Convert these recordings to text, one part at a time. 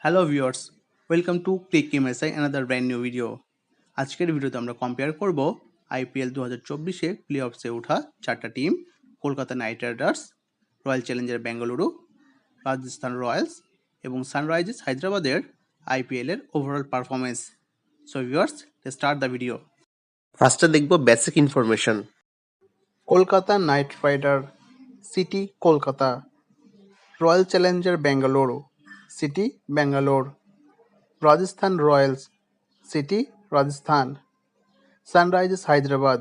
Hello viewers, welcome to click MSI another brand new video. আজকের ভিডিওতে আমরা compare করব আইপিএল 2024-এ প্লে অফসে ওঠা চারটা team Kolkata Knight Riders, Royal Challenger Bengaluru, Rajasthan Royals এবং সানরাইজার্স হায়দ্রাবাদের আইপিএলের overall performance. So viewers, let's start the video. ফার্স্টে দেখব basic information. Kolkata Knight Rider city Kolkata, Royal Challenger Bengaluru city Bangalore, Rajasthan Royals city Rajasthan, Sunrisers Hyderabad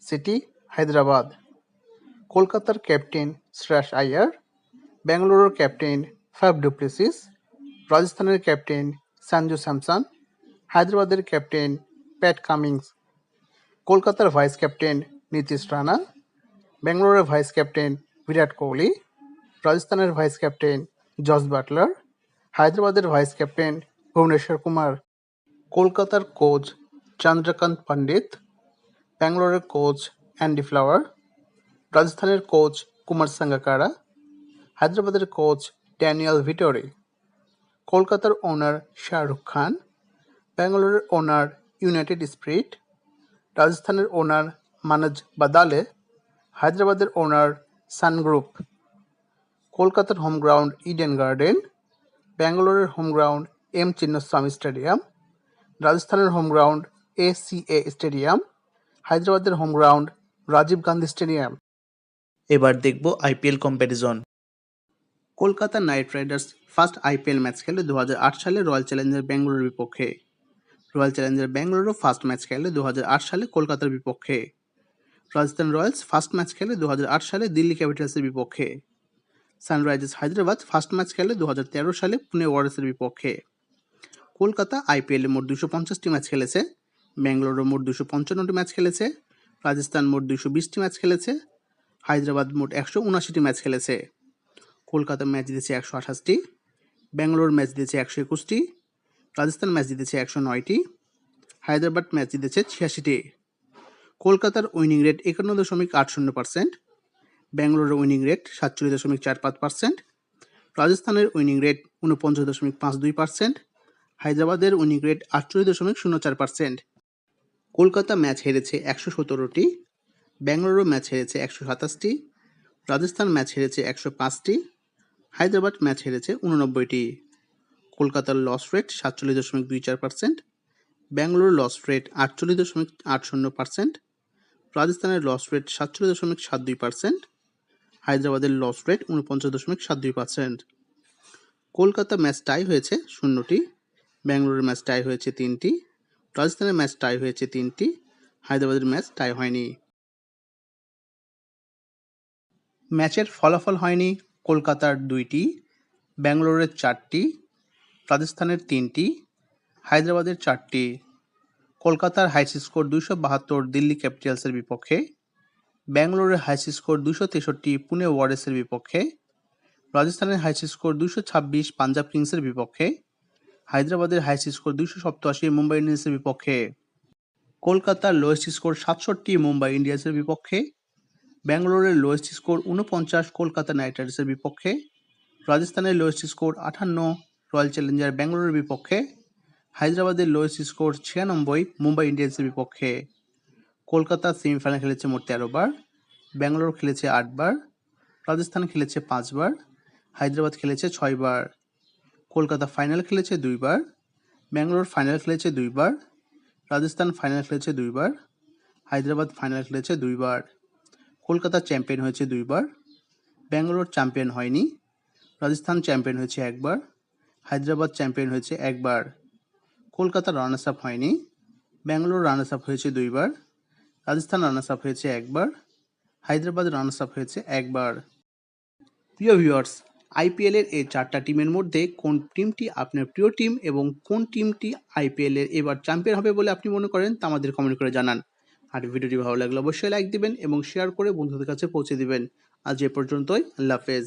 city Hyderabad. কলকাতার ক্যাপ্টেন শ্রেয়াস আইয়ার, বেঙ্গালুরুর ক্যাপ্টেন ফ্যাব ডুপ্লেসিস, রাজস্থানের captain Sanju Samson, হায়দ্রাবাদের captain Pat Cummins. কলকাতার ভাইস ক্যাপ্টেন নীতিশ রানা, বেঙ্গালুরুর ভাইস ক্যাপ্টেন বিরাট কোহলি, রাজস্থানের vice captain Jos Buttler, হায়দ্রাবাদের ভাইস ক্যাপ্টেন ভুবনেশ্বর কুমার। কলকাতার কোচ চন্দ্রকান্ত পণ্ডিত, ব্যাঙ্গালোরের কোচ অ্যান্ডি ফ্লাওয়ার, রাজস্থানের কোচ কুমার সাঙ্গাকারা, হায়দ্রাবাদের কোচ ড্যানিয়েল ভিটোরি। কলকাতার ওনার শাহরুখ খান, ব্যাঙ্গালোরের ওনার ইউনাইটেড স্পিরিট, রাজস্থানের ওনার মানজ বাদালে, হায়দ্রাবাদের ওনার সান গ্রুপ। কলকাতার হোম গ্রাউন্ড ইডেন গার্ডেন, ব্যাঙ্গালোরের home ground M Chinnaswamy stadium, রাজস্থানের হোম গ্রাউন্ড ACA স্টেডিয়াম, হায়দ্রাবাদের home ground Rajiv Gandhi stadium. এবার দেখব IPL comparison. Kolkata Knight Riders first IPL match খেলে 2008 সালে রয়্যাল চ্যালেঞ্জার বেঙ্গালুরুর বিপক্ষে। Royal Challenger Bengaluru first match খেলে 2008 সালে কলকাতার বিপক্ষে। রাজস্থান রয়্যালস ফার্স্ট ম্যাচ খেলে 2008 সালে দিল্লি ক্যাপিটালসের বিপক্ষে। সানরাইজার্স হায়দ্রাবাদ ফার্স্ট ম্যাচ খেলে 2013 সালে পুনে ওয়ারিয়র্সের বিপক্ষে। কলকাতা আইপিএলে মোট 250টি ম্যাচ খেলেছে, বেঙ্গালুরু মোট 255টি ম্যাচ খেলেছে, রাজস্থান মোট 220টি ম্যাচ খেলেছে, হায়দ্রাবাদ মোট 179টি ম্যাচ খেলেছে। কলকাতা ম্যাচ জিতেছে 128টি, বেঙ্গালুরু ম্যাচ জিতেছে 121টি, রাজস্থান ম্যাচ জিতেছে 109টি, হায়দ্রাবাদ ম্যাচ জিতেছে 86টি। কলকাতার উইনিং রেট 51.80%, বেঙ্গালুরুর উইনিং রেট 47.45%, রাজস্থানের উইনিং রেট 49.52%, হায়দ্রাবাদের উইনিং রেট 48.04%। কলকাতা ম্যাচ হেরেছে 117টি, বেঙ্গালুরু ম্যাচ হেরেছে 127টি, রাজস্থান ম্যাচ হেরেছে 105টি, হায়দ্রাবাদ ম্যাচ হেরেছে 89টি। কলকাতার লস রেট 47.24%, বেঙ্গালুরুর লস রেট 48.80%, রাজস্থানের লস রেট 47.72%, হায়দ্রাবাদের loss rate 49.72%। Kolkata match tie হয়েছে 0টি, বেঙ্গালুরুর ম্যাচ টাই হয়েছে 3টি, রাজস্থানের ম্যাচ টাই হয়েছে 3টি, হায়দ্রাবাদের ম্যাচ টাই হয়নি। ম্যাচের ফলাফল হয়নি কলকাতার 2টি, বেঙ্গালুরুর 4টি, রাজস্থানের 3টি, হায়দ্রাবাদের 4টি। কলকাতার হাইস্ট স্কোর 272 দিল্লি ক্যাপিটালসের বিপক্ষে, বেঙ্গালুরুর হাইস্ট স্কোর 263 পুনে ওয়ারিয়র্সের বিপক্ষে, রাজস্থানের হাইস্ট স্কোর 226 পাঞ্জাব কিংসের বিপক্ষে, হায়দ্রাবাদের হাইস্ট স্কোর 287 মুম্বাই ইন্ডিয়ান্সের বিপক্ষে। কলকাতার লোয়েস্ট স্কোর 67 মুম্বাই ইন্ডিয়ান্সের বিপক্ষে, ব্যাঙ্গালোরের লোয়েস্ট স্কোর 49 কলকাতা নাইট রাইডার্সের বিপক্ষে, রাজস্থানের লোয়েস্ট স্কোর 58 রয়্যাল চ্যালেঞ্জার বেঙ্গালুরুর বিপক্ষে, হায়দ্রাবাদের লোয়েস্ট স্কোর 96 মুম্বাই ইন্ডিয়ান্সের বিপক্ষে। কলকাতা সেমিফাইনাল খেলেছে মোট 13 বার, ব্যাঙ্গালোর খেলেছে 8 বার, রাজস্থান খেলেছে 5 বার, হায়দ্রাবাদ খেলেছে 6 বার। কলকাতা ফাইনাল খেলেছে 2 বার, ব্যাঙ্গালোর ফাইনাল খেলেছে 2 বার, রাজস্থান ফাইনাল খেলেছে 2 বার, হায়দ্রাবাদ ফাইনাল খেলেছে 2 বার। কলকাতা চ্যাম্পিয়ন হয়েছে 2 বার, ব্যাঙ্গালোর চ্যাম্পিয়ন হয়নি, রাজস্থান চ্যাম্পিয়ন হয়েছে 1 বার, হায়দ্রাবাদ চ্যাম্পিয়ন হয়েছে 1 বার। কলকাতা রানার্স আপ হয়নি, ব্যাঙ্গালোর রানার্স আপ হয়েছে 2 বার, রাজস্থান রানার্স আপ হয়েছে 1 বার, হায়দ্রাবাদ রানার্স আপ হয়েছে 1 বার। প্রিয় ভিউয়ার্স, আইপিএলের এই চারটা টিমের মধ্যে কোন টিমটি আপনার প্রিয় টিম এবং কোন টিমটি আইপিএলের এবার চ্যাম্পিয়ন হবে বলে আপনি মনে করেন তা আমাদের কমেন্ট করে জানান। আর ভিডিওটি ভালো লাগলে অবশ্যই লাইক দিবেন এবং শেয়ার করে বন্ধুদের কাছে পৌঁছে দিবেন। আজ এ পর্যন্তই, আল্লাহ হাফেজ।